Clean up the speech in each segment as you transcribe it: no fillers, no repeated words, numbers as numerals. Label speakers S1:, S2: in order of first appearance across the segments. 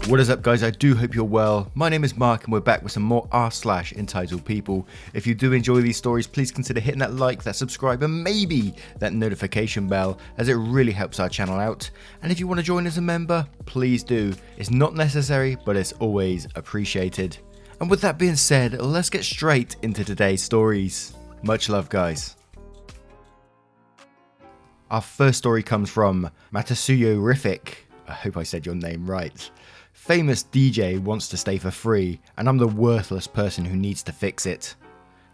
S1: What is up, guys? I do hope you're well. My name is Mark and we're back with some more r// entitled people. If you do enjoy these stories, please consider hitting that like, that subscribe, and maybe that notification bell, as it really helps our channel out. And if you want to join as a member, please do. It's not necessary, but it's always appreciated. And with that being said, let's get straight into today's stories. Much love, guys. Our first story comes from Matasuyo Riffic. I hope I said your name right. Famous DJ wants to stay for free, and I'm the worthless person who needs to fix it.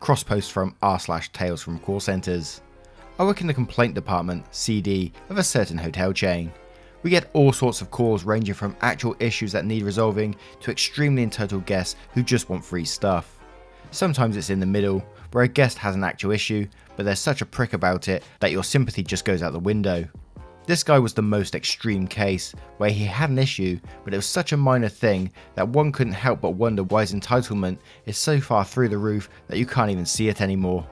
S1: Cross post from r/ Tales from Call Centers. I work in the complaint department, CD, of a certain hotel chain. We get all sorts of calls ranging from actual issues that need resolving to extremely entitled guests who just want free stuff. Sometimes it's in the middle, where a guest has an actual issue, but they're such a prick about it that your sympathy just goes out the window. This guy was the most extreme case, where he had an issue, but it was such a minor thing that one couldn't help but wonder why his entitlement is so far through the roof that you can't even see it anymore.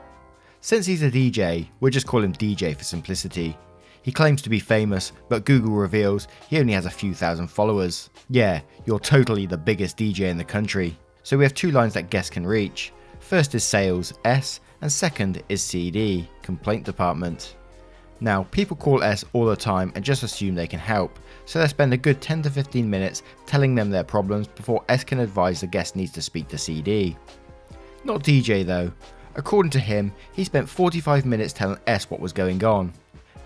S1: Since he's a DJ, we'll just call him DJ for simplicity. He claims to be famous, but Google reveals he only has a few thousand followers. Yeah, you're totally the biggest DJ in the country. So we have two lines that guests can reach. First is sales, S, and second is CD, complaint department. Now, people call S all the time and just assume they can help, so they spend a good 10 to 15 minutes telling them their problems before S can advise the guest needs to speak to CD. Not DJ though. According to him, he spent 45 minutes telling S what was going on.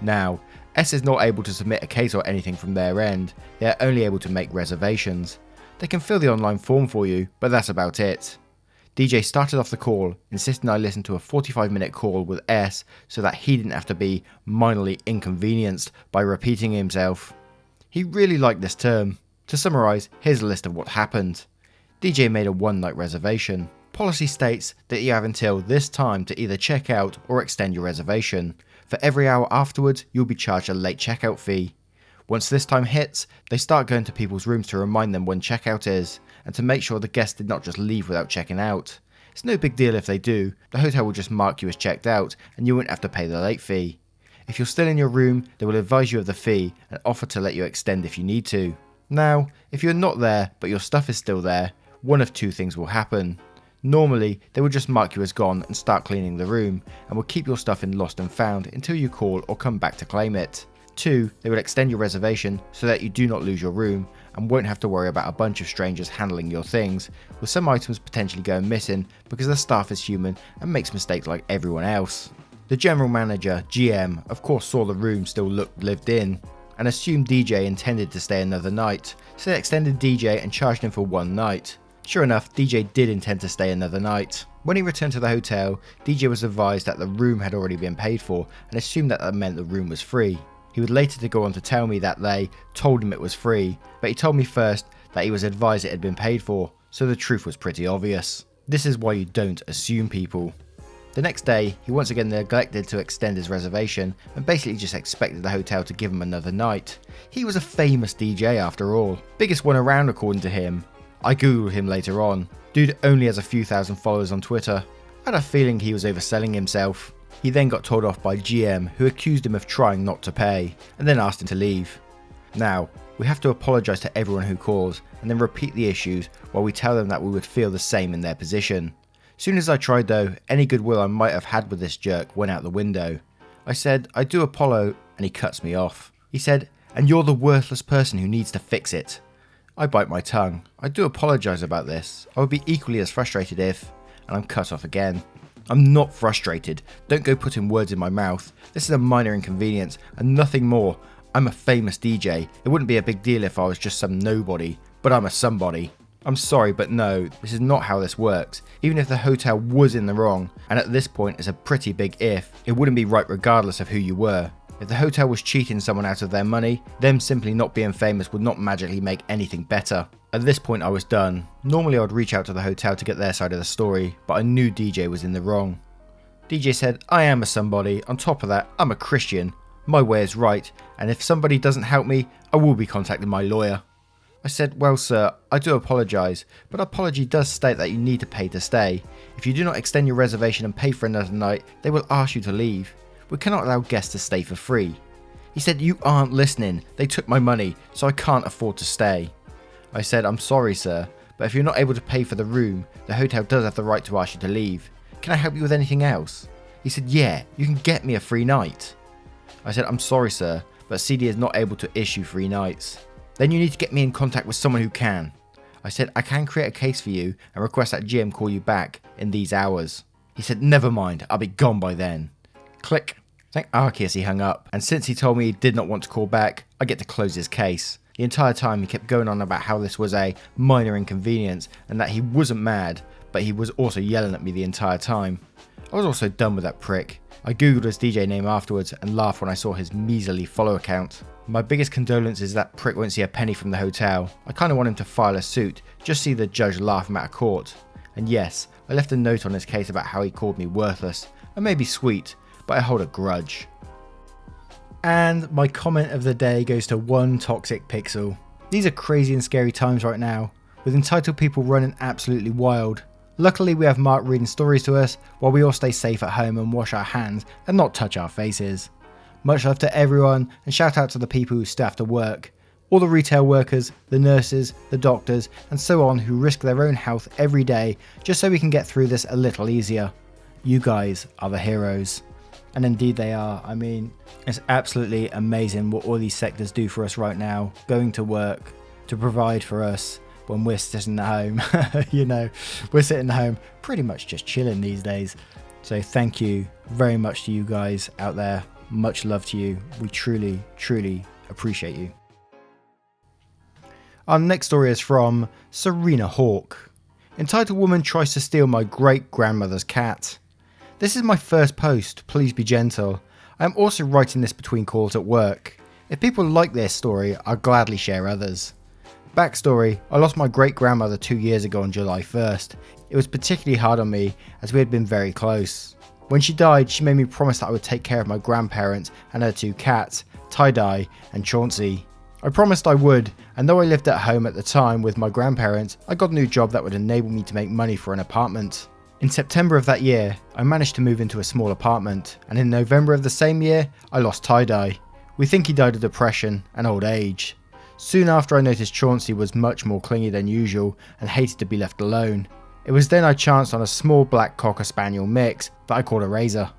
S1: Now, S is not able to submit a case or anything from their end, they are only able to make reservations. They can fill the online form for you, but that's about it. DJ started off the call, insisting I listen to a 45-minute call with S so that he didn't have to be minorly inconvenienced by repeating himself. He really liked this term. To summarise, here's a list of what happened. DJ made a one-night reservation. Policy states that you have until this time to either check out or extend your reservation. For every hour afterwards, you'll be charged a late checkout fee. Once this time hits, they start going to people's rooms to remind them when checkout is, and to make sure the guests did not just leave without checking out. It's no big deal if they do, the hotel will just mark you as checked out and you won't have to pay the late fee. If you're still in your room, they will advise you of the fee and offer to let you extend if you need to. Now, if you're not there but your stuff is still there, one of two things will happen. Normally, they will just mark you as gone and start cleaning the room, and will keep your stuff in lost and found until you call or come back to claim it. 2, they will extend your reservation so that you do not lose your room and won't have to worry about a bunch of strangers handling your things, with some items potentially going missing because the staff is human and makes mistakes like everyone else. The general manager, GM, of course saw the room still looked lived in and assumed DJ intended to stay another night, so they extended DJ and charged him for one night. Sure enough, DJ did intend to stay another night. When he returned to the hotel, DJ was advised that the room had already been paid for and assumed that meant the room was free. He would later go on to tell me that they told him it was free, but he told me first that he was advised it had been paid for, so the truth was pretty obvious. This is why you don't assume people. The next day, he once again neglected to extend his reservation and basically just expected the hotel to give him another night. He was a famous DJ after all, biggest one around according to him. I googled him later on. Dude only has a few thousand followers on Twitter. I had a feeling he was overselling himself. He then got told off by GM, who accused him of trying not to pay, and then asked him to leave. Now, we have to apologise to everyone who calls, and then repeat the issues while we tell them that we would feel the same in their position. Soon as I tried though, any goodwill I might have had with this jerk went out the window. I said, I do apollo, and he cuts me off. He said, and you're the worthless person who needs to fix it. I bite my tongue. I do apologise about this. I would be equally as frustrated if, and I'm cut off again. I'm not frustrated. Don't go putting words in my mouth. This is a minor inconvenience and nothing more. I'm a famous DJ. It wouldn't be a big deal if I was just some nobody, but I'm a somebody. I'm sorry, but no, this is not how this works. Even if the hotel was in the wrong, and at this point it's a pretty big if, it wouldn't be right regardless of who you were. If the hotel was cheating someone out of their money, them simply not being famous would not magically make anything better. At this point I was done. Normally I would reach out to the hotel to get their side of the story, but I knew DJ was in the wrong. DJ said, I am a somebody, on top of that, I'm a Christian. My way is right, and if somebody doesn't help me, I will be contacting my lawyer. I said, well sir, I do apologise, but apology does state that you need to pay to stay. If you do not extend your reservation and pay for another night, they will ask you to leave. We cannot allow guests to stay for free. He said, "You aren't listening. They took my money, so I can't afford to stay." I said, "I'm sorry, sir, but if you're not able to pay for the room, the hotel does have the right to ask you to leave. Can I help you with anything else?" He said, "Yeah, you can get me a free night." I said, "I'm sorry, sir, but CD is not able to issue free nights." "Then you need to get me in contact with someone who can." I said, "I can create a case for you and request that Jim call you back in these hours." He said, "Never mind, I'll be gone by then." Click. Thank Arky as he hung up, and since he told me he did not want to call back, I get to close his case. The entire time he kept going on about how this was a minor inconvenience and that he wasn't mad, but he was also yelling at me the entire time. I was also done with that prick. I googled his DJ name afterwards and laughed when I saw his measly follow count. My biggest condolence is that prick won't see a penny from the hotel. I kinda want him to file a suit, just see the judge laugh him out of court. And yes, I left a note on his case about how he called me worthless, and maybe sweet, but I hold a grudge. And my comment of the day goes to one toxic pixel. These are crazy and scary times right now, with entitled people running absolutely wild. Luckily we have Mark reading stories to us, while we all stay safe at home and wash our hands and not touch our faces. Much love to everyone, and shout out to the people who still have to work. All the retail workers, the nurses, the doctors, and so on who risk their own health every day just so we can get through this a little easier. You guys are the heroes. And indeed they are. I mean, it's absolutely amazing what all these sectors do for us right now, going to work to provide for us when we're sitting at home. You know, we're sitting at home pretty much just chilling these days. So thank you very much to you guys out there. Much love to you. We truly, truly appreciate you. Our next story is from Serena Hawk. Entitled Woman Tries to Steal My Great-Grandmother's Cat. This is my first post, please be gentle. I am also writing this between calls at work. If people like this story, I'll gladly share others. Backstory, I lost my great-grandmother 2 years ago on July 1st. It was particularly hard on me as we had been very close. When she died, she made me promise that I would take care of my grandparents and her 2 cats, Tie-Dye and Chauncey. I promised I would, and though I lived at home at the time with my grandparents, I got a new job that would enable me to make money for an apartment. In September of that year, I managed to move into a small apartment, and in November of the same year, I lost Tie-Dye. We think he died of depression and old age. Soon after, I noticed Chauncey was much more clingy than usual and hated to be left alone. It was then I chanced on a small black Cocker Spaniel mix that I called a Razor.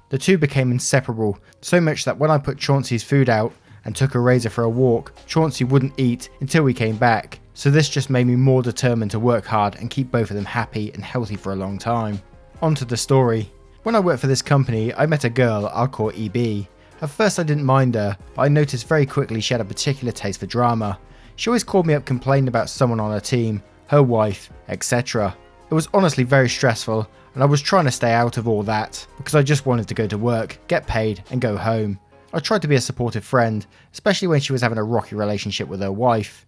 S1: The two became inseparable, so much that when I put Chauncey's food out and took a Razor for a walk, Chauncey wouldn't eat until we came back. So this just made me more determined to work hard and keep both of them happy and healthy for a long time. On to the story. When I worked for this company, I met a girl I'll call EB. At first I didn't mind her, but I noticed very quickly she had a particular taste for drama. She always called me up complaining about someone on her team, her wife, etc. It was honestly very stressful, and I was trying to stay out of all that, because I just wanted to go to work, get paid, and go home. I tried to be a supportive friend, especially when she was having a rocky relationship with her wife.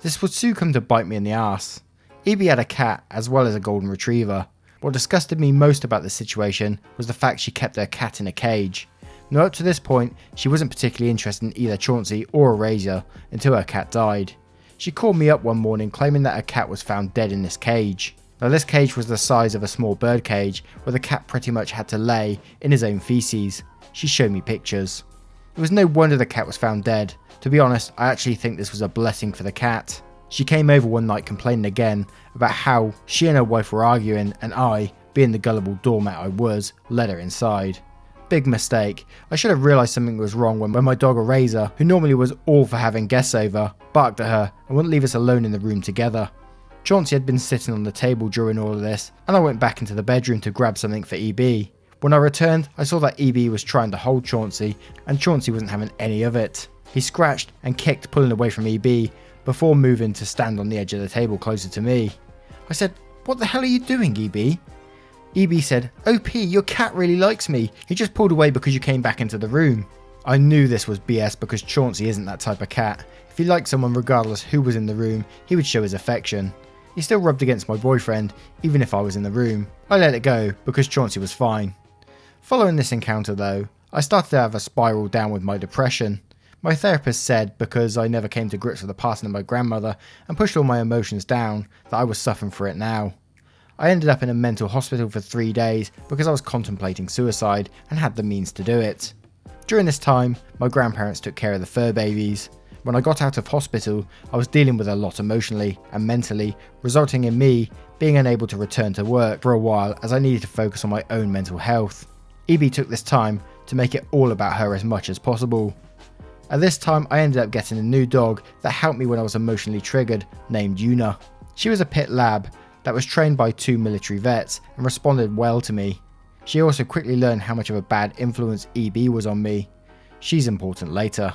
S1: This would soon come to bite me in the arse. EB had a cat as well as a golden retriever. What disgusted me most about this situation was the fact she kept her cat in a cage. Now up to this point, she wasn't particularly interested in either Chauncey or a Razor until her cat died. She called me up one morning claiming that her cat was found dead in this cage. Now this cage was the size of a small bird cage where the cat pretty much had to lay in his own feces. She showed me pictures. It was no wonder the cat was found dead. To be honest, I actually think this was a blessing for the cat. She came over one night complaining again about how she and her wife were arguing, and I, being the gullible doormat I was, let her inside. Big mistake. I should have realised something was wrong when my dog Razor, who normally was all for having guests over, barked at her and wouldn't leave us alone in the room together. Chauncey had been sitting on the table during all of this, and I went back into the bedroom to grab something for EB. When I returned, I saw that EB was trying to hold Chauncey, and Chauncey wasn't having any of it. He scratched and kicked, pulling away from EB, before moving to stand on the edge of the table closer to me. I said, "What the hell are you doing, EB?" EB said, "OP, your cat really likes me. He just pulled away because you came back into the room." I knew this was BS because Chauncey isn't that type of cat. If he liked someone regardless who was in the room, he would show his affection. He still rubbed against my boyfriend, even if I was in the room. I let it go because Chauncey was fine. Following this encounter though, I started to have a spiral down with my depression. My therapist said because I never came to grips with the passing of my grandmother and pushed all my emotions down, that I was suffering for it now. I ended up in a mental hospital for 3 days because I was contemplating suicide and had the means to do it. During this time, my grandparents took care of the fur babies. When I got out of hospital, I was dealing with a lot emotionally and mentally, resulting in me being unable to return to work for a while as I needed to focus on my own mental health. EB took this time to make it all about her as much as possible. At this time, I ended up getting a new dog that helped me when I was emotionally triggered, named Una. She was a pit lab that was trained by 2 military vets and responded well to me. She also quickly learned how much of a bad influence EB was on me. She's important later.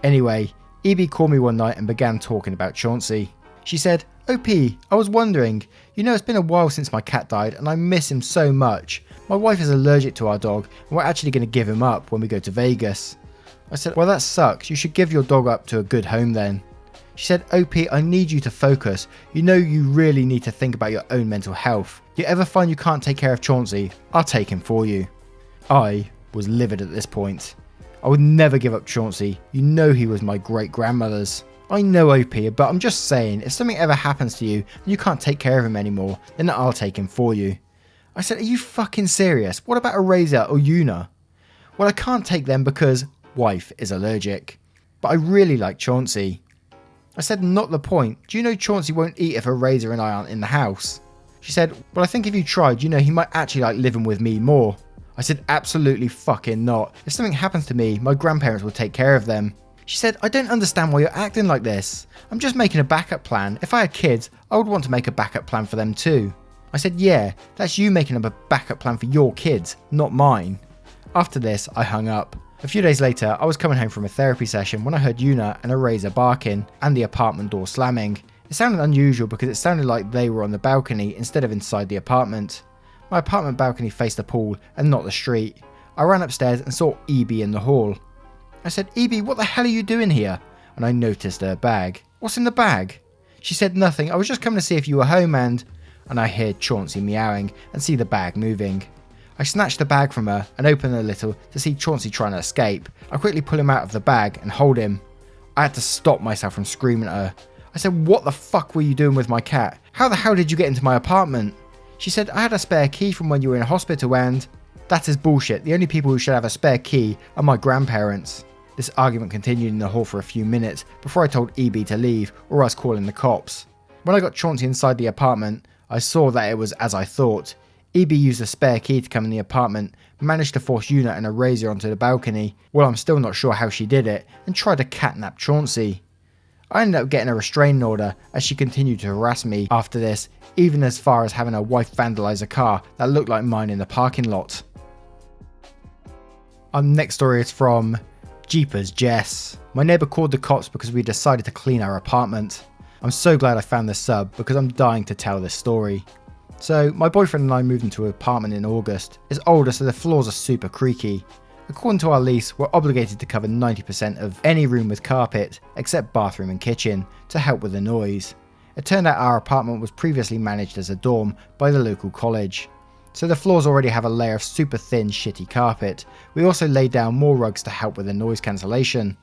S1: Anyway, EB called me one night and began talking about Chauncey. She said, "OP, I was wondering, it's been a while since my cat died and I miss him so much. My wife is allergic to our dog and we're actually going to give him up when we go to Vegas." I said, "Well, that sucks. You should give your dog up to a good home then." She said, "OP, I need you to focus. You really need to think about your own mental health. You ever find you can't take care of Chauncey? I'll take him for you." I was livid at this point. I would never give up Chauncey. He was my great-grandmother's. I know, OP, but I'm just saying, if something ever happens to you and you can't take care of him anymore, then I'll take him for you. I said, "Are you fucking serious? What about a Razor or Una?" "Well, I can't take them because wife is allergic. But I really like Chauncey." I said, "Not the point. Do you know Chauncey won't eat if a Razor and I aren't in the house?" She said, "Well, I think if you tried, he might actually like living with me more." I said, "Absolutely fucking not. If something happens to me, my grandparents will take care of them." She said, "I don't understand why you're acting like this. I'm just making a backup plan. If I had kids, I would want to make a backup plan for them too." I said, "Yeah, that's you making up a backup plan for your kids, not mine." After this, I hung up. A few days later, I was coming home from a therapy session when I heard Una and a Razor barking and the apartment door slamming. It sounded unusual because it sounded like they were on the balcony instead of inside the apartment. My apartment balcony faced the pool and not the street. I ran upstairs and saw EB in the hall. I said, "EB, what the hell are you doing here?" And I noticed her bag. "What's in the bag?" She said, "Nothing. I was just coming to see if you were home and I heard Chauncey meowing and see the bag moving. I snatched the bag from her and opened a little to see Chauncey trying to escape. I quickly pull him out of the bag and hold him. I had to stop myself from screaming at her. I said, "What the fuck were you doing with my cat? How the hell did you get into my apartment?" She said, "I had a spare key from when you were in hospital and..." That is bullshit. The only people who should have a spare key are my grandparents. This argument continued in the hall for a few minutes before I told EB to leave or else calling the cops. When I got Chauncey inside the apartment, I saw that it was as I thought. EB used a spare key to come in the apartment, managed to force Una and a Razor onto the balcony, well, I'm still not sure how she did it, and tried to catnap Chauncey. I ended up getting a restraining order as she continued to harass me after this, even as far as having her wife vandalise a car that looked like mine in the parking lot. Our next story is from Jeepers Jess. My neighbour called the cops because we decided to clean our apartment. I'm so glad I found this sub because I'm dying to tell this story. So, my boyfriend and I moved into an apartment in August. It's older, so the floors are super creaky. According to our lease, we're obligated to cover 90% of any room with carpet, except bathroom and kitchen, to help with the noise. It turned out our apartment was previously managed as a dorm by the local college. So the floors already have a layer of super thin, shitty carpet. We also laid down more rugs to help with the noise cancellation.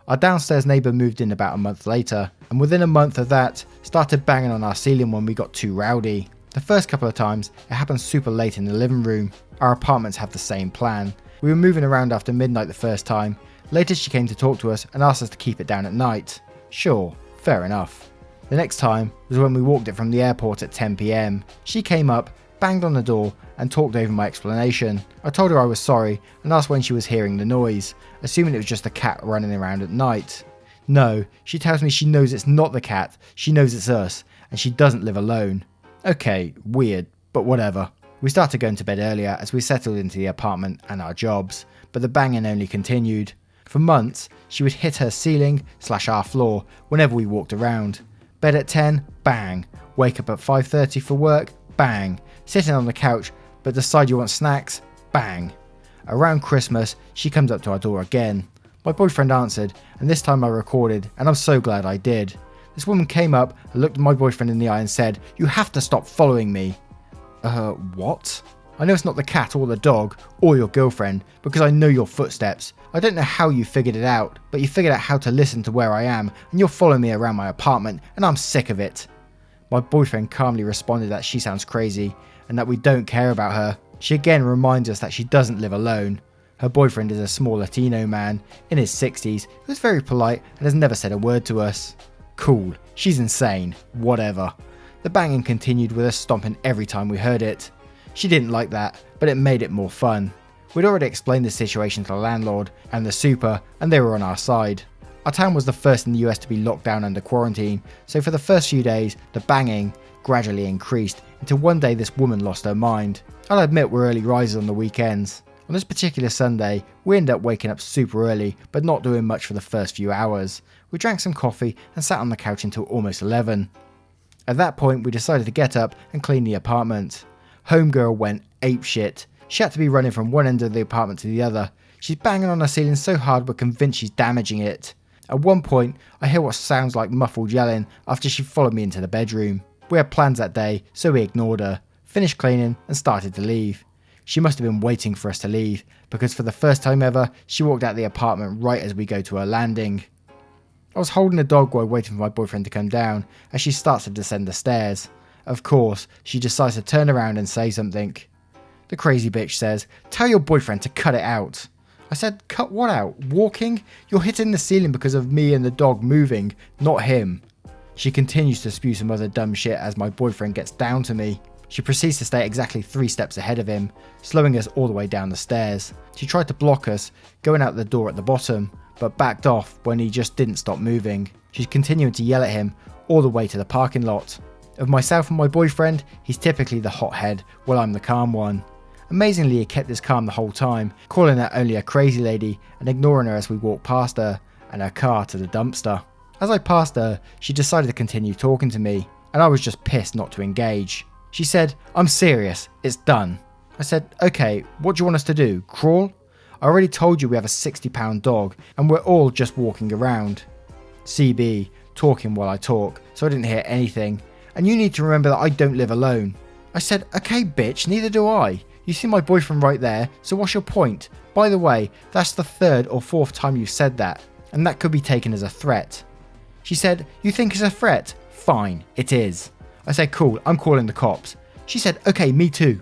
S1: Our downstairs neighbour moved in about a month later, and within a month of that, started banging on our ceiling when we got too rowdy. The first couple of times, it happened super late in the living room. Our apartments have the same plan. We were moving around after midnight the first time. Later she came to talk to us and asked us to keep it down at night. Sure, fair enough. The next time was when we walked it from the airport at 10 PM. She came up, banged on the door and talked over my explanation. I told her I was sorry and asked when she was hearing the noise, assuming it was just a cat running around at night. No, she tells me she knows it's not the cat, she knows it's us, and she doesn't live alone. Okay, weird, but whatever. We started going to bed earlier as we settled into the apartment and our jobs, but the banging only continued. For months, she would hit her ceiling / our floor whenever we walked around. Bed at 10, bang. Wake up at 5:30 for work, bang. Sitting on the couch, but decide you want snacks, bang. Around Christmas, she comes up to our door again. My boyfriend answered, and this time I recorded, and I'm so glad I did. This woman came up and looked my boyfriend in the eye and said, "You have to stop following me." What? I know it's not the cat or the dog or your girlfriend because I know your footsteps. I don't know how you figured it out, but you figured out how to listen to where I am and you're following me around my apartment and I'm sick of it. My boyfriend calmly responded that she sounds crazy and that we don't care about her. She again reminds us that she doesn't live alone. Her boyfriend is a small Latino man in his 60s who's very polite and has never said a word to us. Cool, she's insane, whatever. The banging continued with us stomping every time we heard it. She didn't like that, but it made it more fun. We'd already explained the situation to the landlord and the super, and they were on our side. Our town was the first in the US to be locked down under quarantine, so for the first few days, the banging gradually increased until one day this woman lost her mind. I'll admit we're early risers on the weekends. On this particular Sunday, we ended up waking up super early, but not doing much for the first few hours. We drank some coffee and sat on the couch until almost 11. At that point, we decided to get up and clean the apartment. Homegirl went apeshit. She had to be running from one end of the apartment to the other. She's banging on the ceiling so hard we're convinced she's damaging it. At one point, I hear what sounds like muffled yelling after she followed me into the bedroom. We had plans that day, so we ignored her, finished cleaning and started to leave. She must have been waiting for us to leave, because for the first time ever, she walked out the apartment right as we go to her landing. I was holding the dog while waiting for my boyfriend to come down, as she starts to descend the stairs. Of course, she decides to turn around and say something. The crazy bitch says, "Tell your boyfriend to cut it out." I said, "Cut what out? Walking? You're hitting the ceiling because of me and the dog moving, not him." She continues to spew some other dumb shit as my boyfriend gets down to me. She proceeds to stay exactly 3 steps ahead of him, slowing us all the way down the stairs. She tried to block us, going out the door at the bottom, but backed off when he just didn't stop moving. She's continuing to yell at him all the way to the parking lot. Of myself and my boyfriend, he's typically the hothead, while I'm the calm one. Amazingly, he kept his calm the whole time, calling her only a crazy lady and ignoring her as we walked past her and her car to the dumpster. As I passed her, she decided to continue talking to me, and I was just pissed not to engage. She said, "I'm serious, it's done." I said, "Okay, what do you want us to do, crawl? I already told you we have a 60-pound dog and we're all just walking around." CB, talking while I talk, so I didn't hear anything. "And you need to remember that I don't live alone." I said, "Okay bitch, neither do I. You see my boyfriend right there, so what's your point? By the way, that's the 3rd or 4th time you've said that, and that could be taken as a threat." She said, "You think it's a threat? Fine, it is." I said, "Cool, I'm calling the cops." She said, "Okay, me too."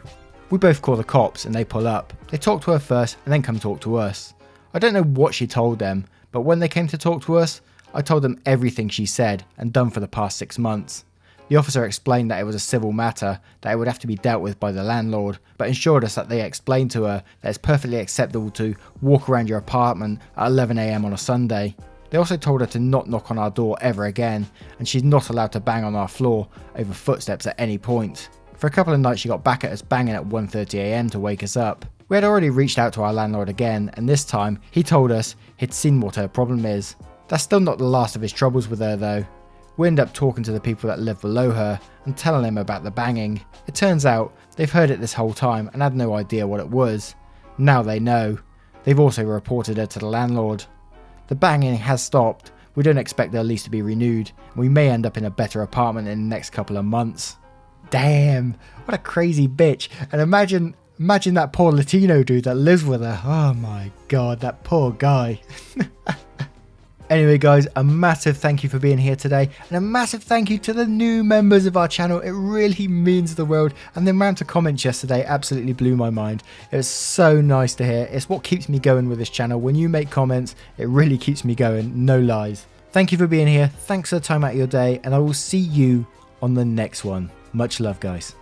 S1: We both call the cops and they pull up. They talk to her first and then come talk to us. I don't know what she told them, but when they came to talk to us, I told them everything she said and done for the past 6 months. The officer explained that it was a civil matter, that it would have to be dealt with by the landlord, but assured us that they explained to her that it's perfectly acceptable to walk around your apartment at 11 AM on a Sunday. They also told her to not knock on our door ever again, and she's not allowed to bang on our floor over footsteps at any point. For a couple of nights she got back at us banging at 1:30 AM to wake us up. We had already reached out to our landlord again, and this time he told us he'd seen what her problem is. That's still not the last of his troubles with her though. We end up talking to the people that live below her and telling them about the banging. It turns out they've heard it this whole time and had no idea what it was. Now they know. They've also reported her to the landlord. The banging has stopped. We don't expect their lease to be renewed, and we may end up in a better apartment in the next couple of months. Damn, what a crazy bitch. And imagine that poor Latino dude that lives with her. Oh my god, that poor guy. Anyway guys, a massive thank you for being here today, and a massive thank you to the new members of our channel. It really means the world, and the amount of comments yesterday absolutely blew my mind. It was so nice to hear. It's what keeps me going with this channel. When you make comments, it really keeps me going, no lies. Thank you for being here, thanks for the time out of your day, and I will see you on the next one. Much love guys.